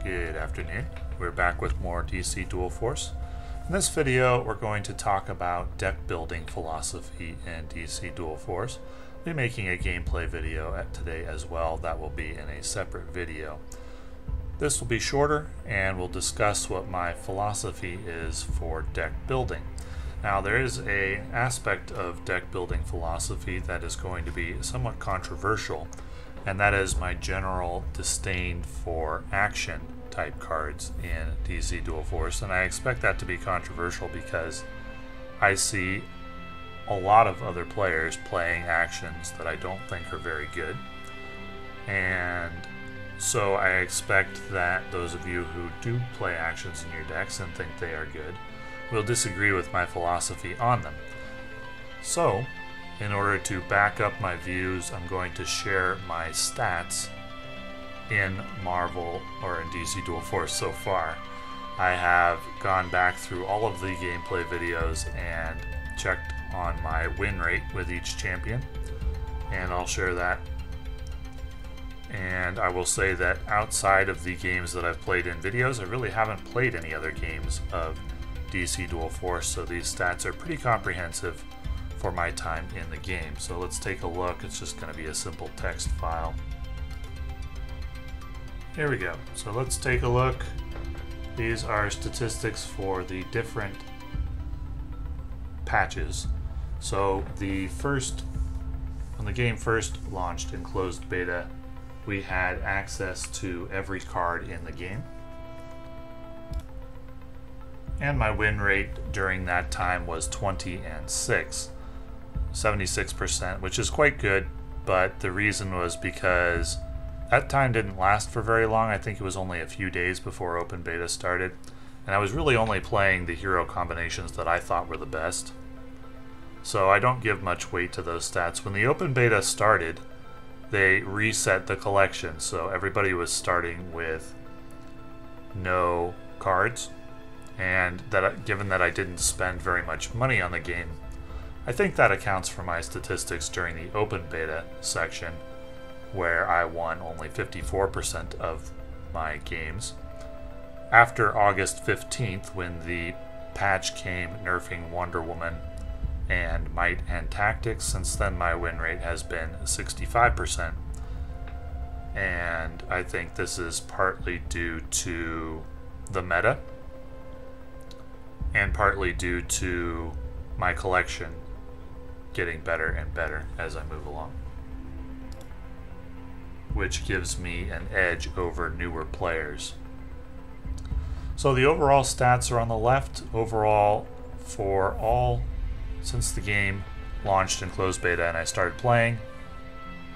Good afternoon. We're back with more DC Dual Force. In this video, we're going to talk about deck building philosophy in DC Dual Force. I'll be making a gameplay video today as well. That will be in a separate video. This will be shorter, and we'll discuss what my philosophy is for deck building. Now, there is an aspect of deck building philosophy that is going to be somewhat controversial, and that is my general disdain for action type cards in DC Dual Force. And I expect that to be controversial because I see a lot of other players playing actions that I don't think are very good. And so I expect that those of you who do play actions in your decks and think they are good will disagree with my philosophy on them. So, in order to back up my views, I'm going to share my stats in Marvel or in DC Dual Force so far. I have gone back through all of the gameplay videos and checked on my win rate with each champion, and I'll share that. And I will say that outside of the games that I've played in videos, I really haven't played any other games of DC Dual Force, so these stats are pretty comprehensive for my time in the game. So let's take a look. It's just going to be a simple text file. Here we go. So let's take a look. These are statistics for the different patches. So when the game first launched in closed beta, we had access to every card in the game. And my win rate during that time was 20-6. 76%, which is quite good, but the reason was because that time didn't last for very long. I think it was only a few days before open beta started, and I was really only playing the hero combinations that I thought were the best. So I don't give much weight to those stats. When the open beta started, they reset the collection, so everybody was starting with no cards, and given that I didn't spend very much money on the game, I think that accounts for my statistics during the open beta section, where I won only 54% of my games. After August 15th, when the patch came nerfing Wonder Woman and Might and Tactics, since then my win rate has been 65%. And I think this is partly due to the meta, and partly due to my collection getting better and better as I move along, which gives me an edge over newer players. So the overall stats are on the left. Overall, since the game launched in closed beta and I started playing,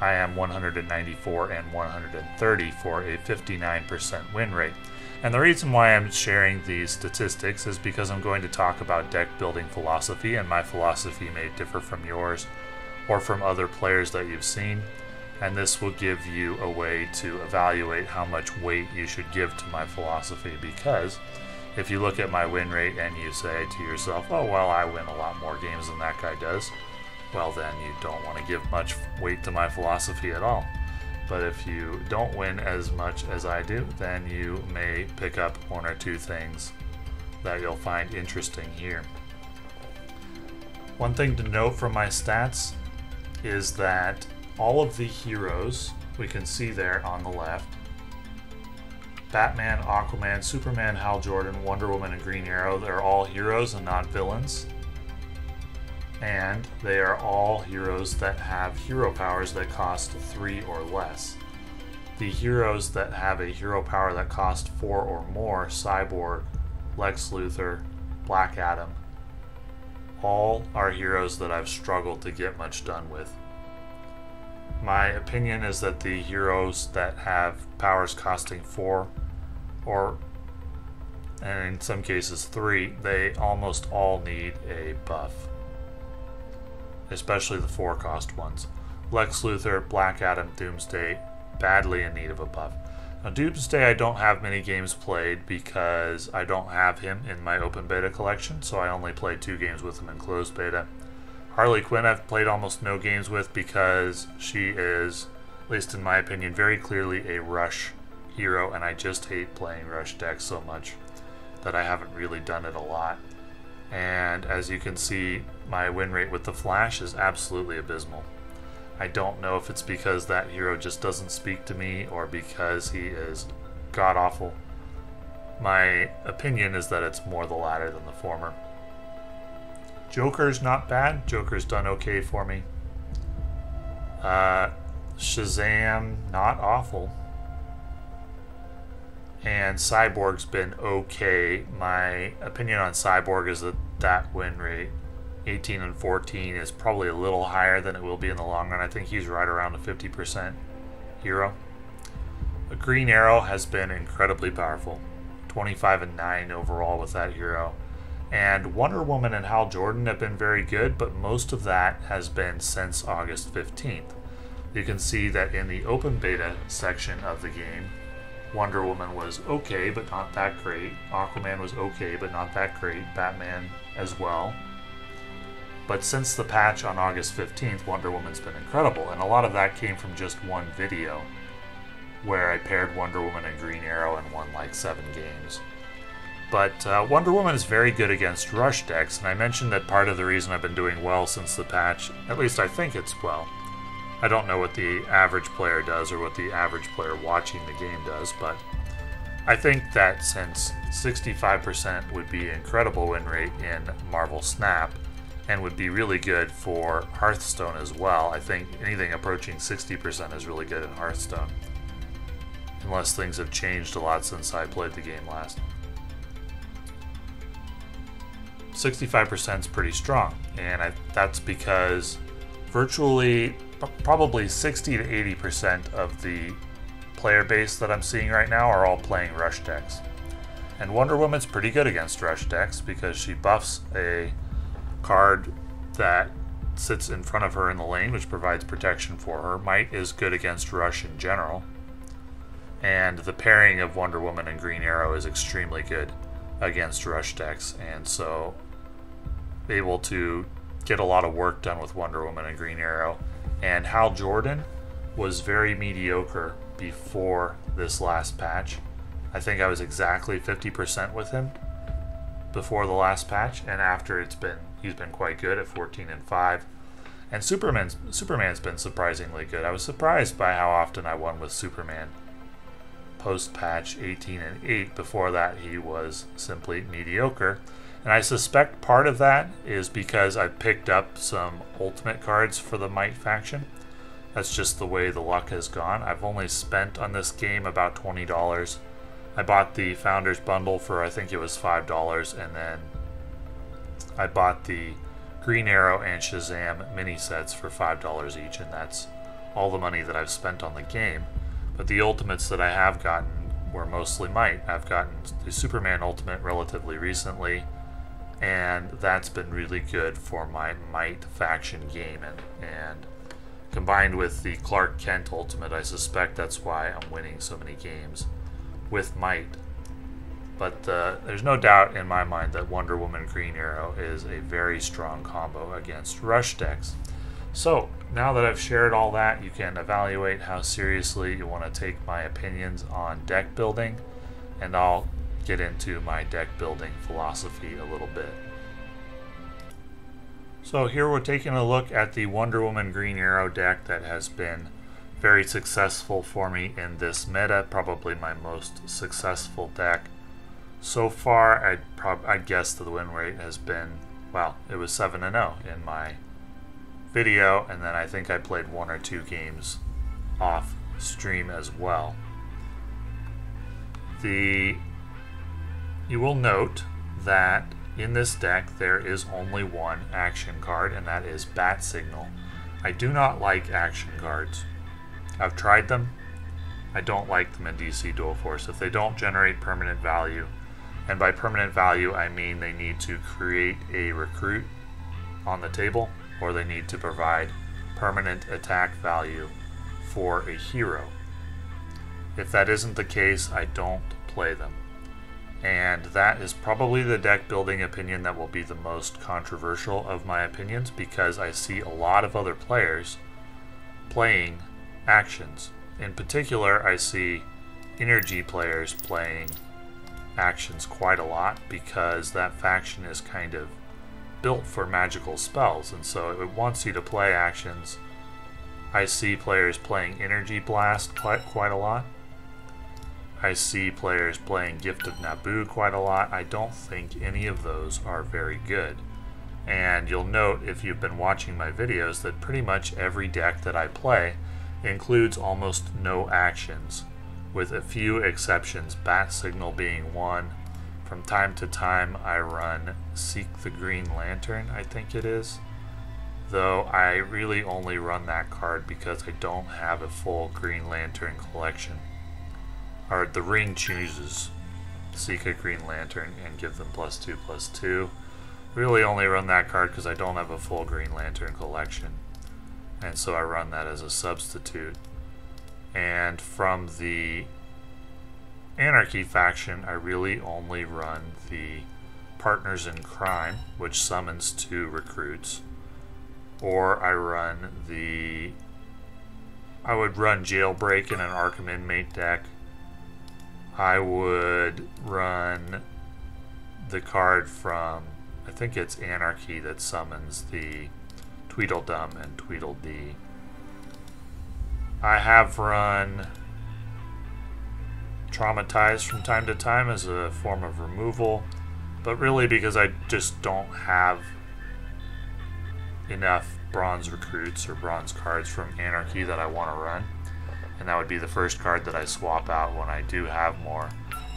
I am 194 and 130 for a 59% win rate. And the reason why I'm sharing these statistics is because I'm going to talk about deck building philosophy, and my philosophy may differ from yours or from other players that you've seen, and this will give you a way to evaluate how much weight you should give to my philosophy. Because if you look at my win rate and you say to yourself, oh well, I win a lot more games than that guy does, well then you don't want to give much weight to my philosophy at all. But if you don't win as much as I do, then you may pick up one or two things that you'll find interesting here. One thing to note from my stats is that all of the heroes we can see there on the left, Batman, Aquaman, Superman, Hal Jordan, Wonder Woman, and Green Arrow, they're all heroes and not villains. And they are all heroes that have hero powers that cost 3 or less. The heroes that have a hero power that cost 4 or more, Cyborg, Lex Luthor, Black Adam, all are heroes that I've struggled to get much done with. My opinion is that the heroes that have powers costing 4 and in some cases 3, they almost all need a buff. Especially the 4-cost ones. Lex Luthor, Black Adam, Doomsday, badly in need of a buff. Now Doomsday I don't have many games played because I don't have him in my open beta collection, so I only played 2 games with him in closed beta. Harley Quinn I've played almost no games with because she is, at least in my opinion, very clearly a rush hero, and I just hate playing rush decks so much that I haven't really done it a lot. And as you can see, my win rate with the Flash is absolutely abysmal. I don't know if it's because that hero just doesn't speak to me or because he is god-awful. My opinion is that it's more the latter than the former. Joker's not bad. Joker's done okay for me. Shazam, not awful. And Cyborg's been okay. My opinion on Cyborg is that that win rate, 18 and 14, is probably a little higher than it will be in the long run. I think he's right around a 50% hero. A Green Arrow has been incredibly powerful. 25 and 9 overall with that hero. And Wonder Woman and Hal Jordan have been very good, but most of that has been since August 15th. You can see that in the open beta section of the game, Wonder Woman was okay, but not that great. Aquaman was okay, but not that great. Batman as well. But since the patch on August 15th, Wonder Woman's been incredible, and a lot of that came from just one video where I paired Wonder Woman and Green Arrow and won like 7 games. But Wonder Woman is very good against rush decks, and I mentioned that part of the reason I've been doing well since the patch, at least I think it's well. I don't know what the average player does or what the average player watching the game does, but I think that since 65% would be an incredible win rate in Marvel Snap and would be really good for Hearthstone as well, I think anything approaching 60% is really good in Hearthstone. Unless things have changed a lot since I played the game last. 65% is pretty strong, and that's because virtually probably 60 to 80% of the player base that I'm seeing right now are all playing rush decks. And Wonder Woman's pretty good against rush decks because she buffs a card that sits in front of her in the lane, which provides protection for her. Might is good against rush in general. And the pairing of Wonder Woman and Green Arrow is extremely good against rush decks, and so able to get a lot of work done with Wonder Woman and Green Arrow. And Hal Jordan was very mediocre before this last patch. I think I was exactly 50% with him before the last patch, and after he's been quite good at 14 and 5. And Superman's been surprisingly good. I was surprised by how often I won with Superman post-patch 18 and 8. Before that, he was simply mediocre. And I suspect part of that is because I picked up some ultimate cards for the Might faction. That's just the way the luck has gone. I've only spent on this game about $20. I bought the Founders Bundle for, I think it was $5, and then I bought the Green Arrow and Shazam mini sets for $5 each, and that's all the money that I've spent on the game. But the ultimates that I have gotten were mostly Might. I've gotten the Superman Ultimate relatively recently, and that's been really good for my Might faction gaming. And combined with the Clark Kent Ultimate, I suspect that's why I'm winning so many games with Might. But there's no doubt in my mind that Wonder Woman Green Arrow is a very strong combo against rush decks. So, now that I've shared all that, you can evaluate how seriously you want to take my opinions on deck building, and I'll get into my deck building philosophy a little bit. So here we're taking a look at the Wonder Woman Green Arrow deck that has been very successful for me in this meta, probably my most successful deck. So far, I'd guess that the win rate has been, well, it was 7-0 in my video, and then I think I played 1 or 2 games off stream as well. You will note that in this deck there is only one action card, and that is Bat Signal. I do not like action cards. I've tried them. I don't like them in DC Dual Force. If they don't generate permanent value, and by permanent value I mean they need to create a recruit on the table, or they need to provide permanent attack value for a hero. If that isn't the case, I don't play them. And that is probably the deck building opinion that will be the most controversial of my opinions, because I see a lot of other players playing actions. In particular, I see energy players playing actions quite a lot because that faction is kind of built for magical spells, and so it wants you to play actions. I see players playing Energy Blast quite a lot. I see players playing Gift of Naboo quite a lot. I don't think any of those are very good. And you'll note, if you've been watching my videos, that pretty much every deck that I play includes almost no actions, with a few exceptions, Bat Signal being one. From time to time I run Seek the Green Lantern, I think it is. Though I really only run that card because I don't have a full Green Lantern collection. Or the Ring chooses Seek a Green Lantern and give them +2/+2. Really only run that card because I don't have a full Green Lantern collection. And so I run that as a substitute. And from the Anarchy faction, I really only run the Partners in Crime, which summons 2 recruits. Or I would run Jailbreak in an Arkham Inmate deck. I would run the card from, I think it's Anarchy, that summons the Tweedledum and Tweedledee. I have run Traumatized from time to time as a form of removal, but really because I just don't have enough bronze recruits or bronze cards from Anarchy that I want to run, and that would be the first card that I swap out when I do have more.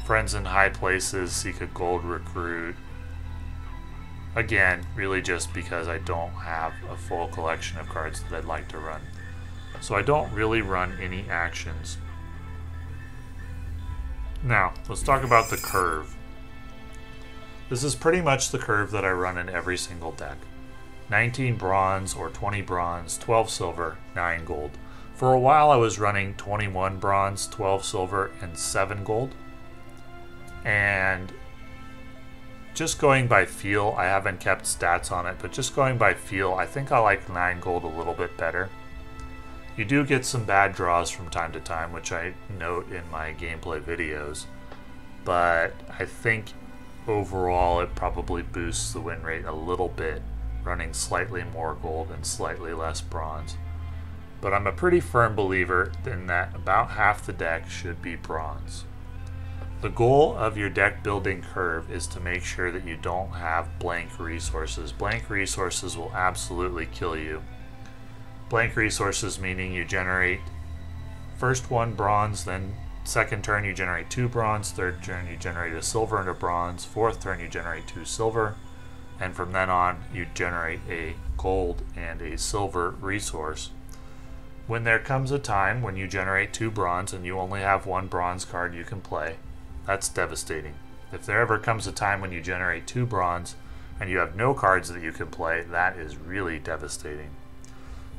Friends in High Places, Seek a Gold Recruit. Again, really just because I don't have a full collection of cards that I'd like to run. So I don't really run any actions. Now, let's talk about the curve. This is pretty much the curve that I run in every single deck. 19 bronze or 20 bronze, 12 silver, 9 gold. For a while I was running 21 bronze, 12 silver, and 7 gold. And just going by feel, I haven't kept stats on it, but just going by feel, I think I like 9 gold a little bit better. You do get some bad draws from time to time, which I note in my gameplay videos, but I think overall it probably boosts the win rate a little bit, running slightly more gold and slightly less bronze. But I'm a pretty firm believer in that about half the deck should be bronze. The goal of your deck building curve is to make sure that you don't have blank resources. Blank resources will absolutely kill you. Blank resources meaning you generate first 1 bronze, then second turn you generate 2 bronze, third turn you generate a silver and a bronze, fourth turn you generate 2 silver, and from then on you generate a gold and a silver resource. When there comes a time when you generate 2 bronze and you only have 1 bronze card you can play, that's devastating. If there ever comes a time when you generate 2 bronze and you have no cards that you can play, that is really devastating.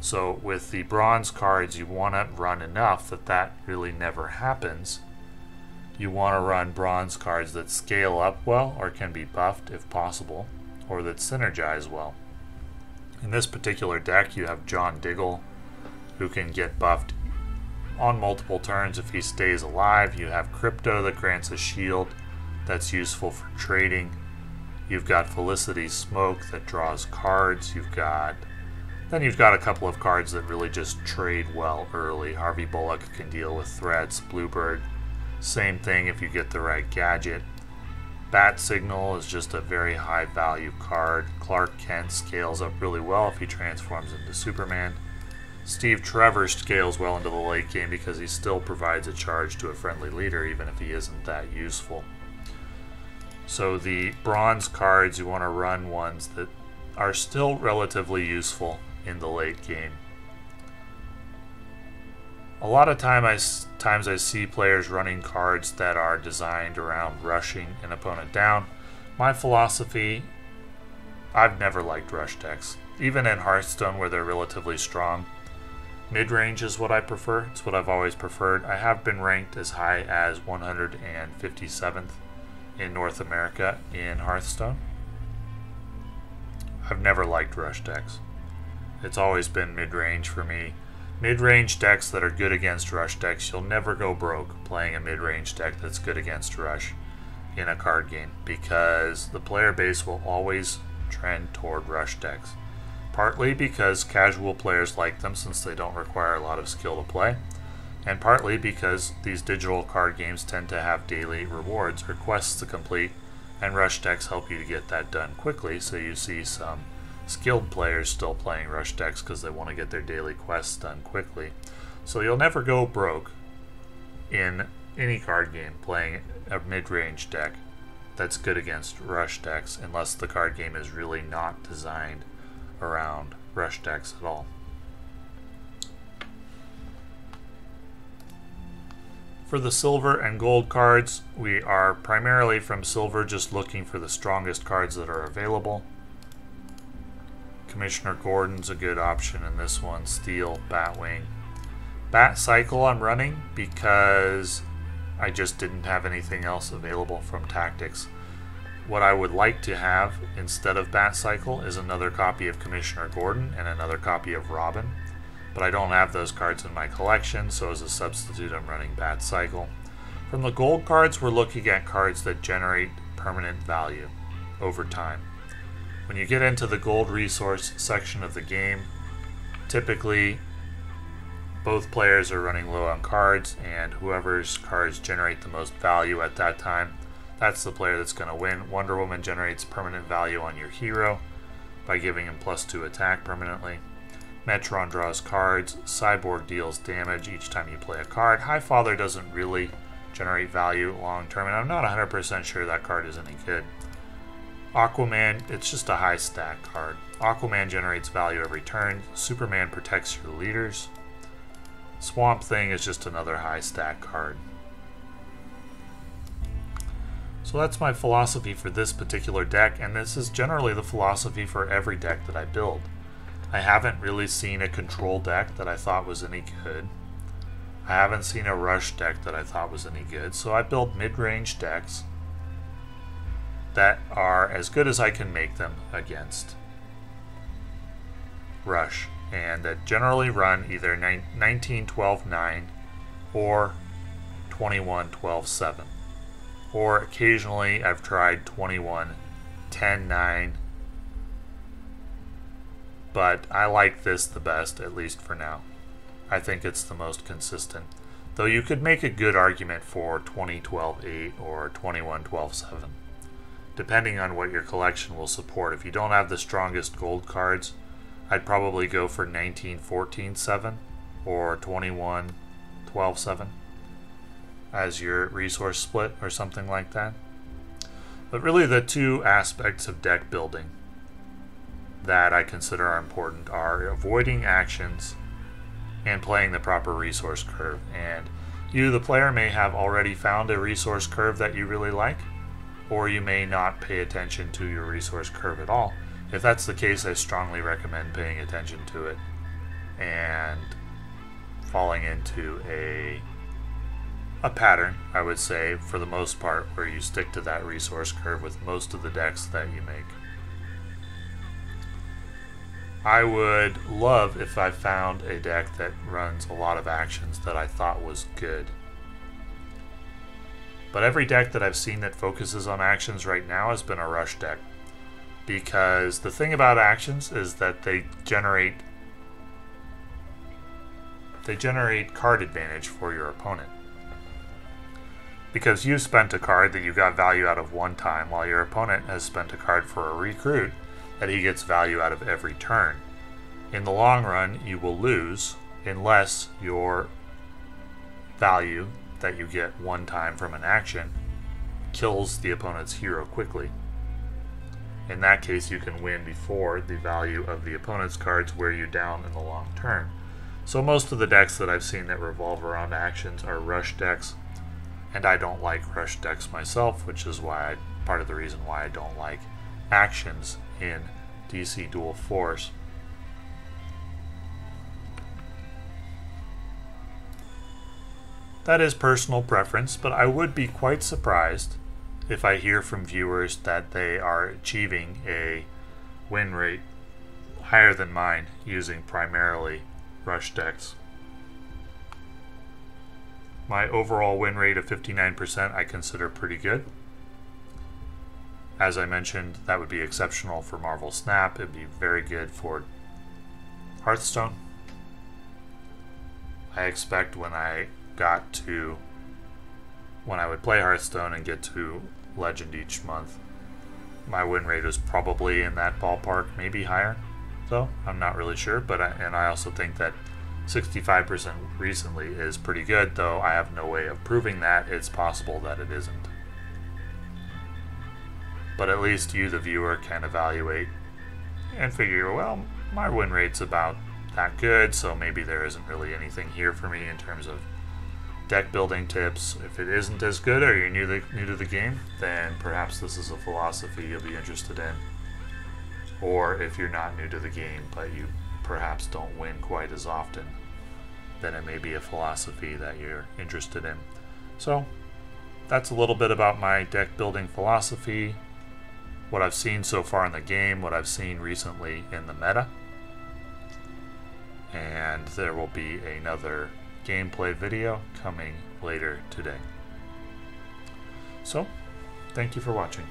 So with the bronze cards, you want to run enough that really never happens. You want to run bronze cards that scale up well or can be buffed if possible, or that synergize well. In this particular deck you have John Diggle, who can get buffed on multiple turns if he stays alive. You have Crypto that grants a shield that's useful for trading. You've got Felicity Smoke that draws cards. Then you've got a couple of cards that really just trade well early. Harvey Bullock can deal with threats. Bluebird, same thing if you get the right gadget. Bat Signal is just a very high value card. Clark Kent scales up really well if he transforms into Superman. Steve Trevor scales well into the late game because he still provides a charge to a friendly leader even if he isn't that useful. So the bronze cards, you want to run ones that are still relatively useful in the late game. A lot of times I see players running cards that are designed around rushing an opponent down. My philosophy, I've never liked rush decks. Even in Hearthstone where they're relatively strong, mid-range is what I prefer. It's what I've always preferred. I have been ranked as high as 157th in North America in Hearthstone. I've never liked rush decks. It's always been mid-range for me. Mid-range decks that are good against rush decks, you'll never go broke playing a mid-range deck that's good against rush in a card game, because the player base will always trend toward rush decks. Partly because casual players like them since they don't require a lot of skill to play, and partly because these digital card games tend to have daily rewards or quests to complete, and rush decks help you to get that done quickly, so you see some skilled players still playing rush decks because they want to get their daily quests done quickly. So you'll never go broke in any card game playing a mid-range deck that's good against rush decks, unless the card game is really not designed around rush decks at all. For the silver and gold cards, we are primarily from silver just looking for the strongest cards that are available. Commissioner Gordon's a good option in this one. Steel, Batwing. Bat Cycle I'm running because I just didn't have anything else available from Tactics. What I would like to have instead of Bat Cycle is another copy of Commissioner Gordon and another copy of Robin, but I don't have those cards in my collection, so as a substitute I'm running Bat Cycle. From the gold cards, we're looking at cards that generate permanent value over time. When you get into the gold resource section of the game, typically both players are running low on cards, and whoever's cards generate the most value at that time, that's the player that's going to win. Wonder Woman generates permanent value on your hero by giving him +2 attack permanently. Metron draws cards. Cyborg deals damage each time you play a card. Highfather doesn't really generate value long term, and I'm not 100% sure that card is any good. Aquaman, it's just a high stat card. Aquaman generates value every turn. Superman protects your leaders. Swamp Thing is just another high stat card. So that's my philosophy for this particular deck, and this is generally the philosophy for every deck that I build. I haven't really seen a control deck that I thought was any good. I haven't seen a rush deck that I thought was any good, so I build mid-range decks that are as good as I can make them against rush, and that generally run either 19-12-9 or 21-12-7. Or occasionally I've tried 21-10-9, but I like this the best, at least for now. I think it's the most consistent. Though you could make a good argument for 20-12-8 or 21-12-7, depending on what your collection will support. If you don't have the strongest gold cards, I'd probably go for 19-14-7 or 21-12-7 as your resource split or something like that. But really the two aspects of deck building that I consider are important are avoiding actions and playing the proper resource curve. And you, the player, may have already found a resource curve that you really like, or you may not pay attention to your resource curve at all. If that's the case, I strongly recommend paying attention to it and falling into a pattern, I would say, for the most part, where you stick to that resource curve with most of the decks that you make. I would love if I found a deck that runs a lot of actions that I thought was good. But every deck that I've seen that focuses on actions right now has been a rush deck. Because the thing about actions is that they generate card advantage for your opponent. Because you spent a card that you got value out of one time, while your opponent has spent a card for a recruit that he gets value out of every turn. In the long run, you will lose unless your value that you get one time from an action kills the opponent's hero quickly. In that case, you can win before the value of the opponent's cards wear you down in the long term. So most of the decks that I've seen that revolve around actions are rush decks, and I don't like rush decks myself, which is why part of the reason why I don't like actions in DC Dual Force. That is personal preference, but I would be quite surprised if I hear from viewers that they are achieving a win rate higher than mine using primarily rush decks. My overall win rate of 59% I consider pretty good. As I mentioned, that would be exceptional for Marvel Snap. It would be very good for Hearthstone. I expect when I would play Hearthstone and get to Legend each month, my win rate is probably in that ballpark, maybe higher, though I'm not really sure. But I also think that 65% recently is pretty good, though I have no way of proving that. It's possible that it isn't. But at least you, the viewer, can evaluate and figure, well, my win rate's about that good, so maybe there isn't really anything here for me in terms of deck building tips. If it isn't as good or you're new to the game, then perhaps this is a philosophy you'll be interested in. Or if you're not new to the game but you perhaps don't win quite as often, then it may be a philosophy that you're interested in. So that's a little bit about my deck building philosophy, what I've seen so far in the game, what I've seen recently in the meta. And there will be another gameplay video coming later today. So, thank you for watching.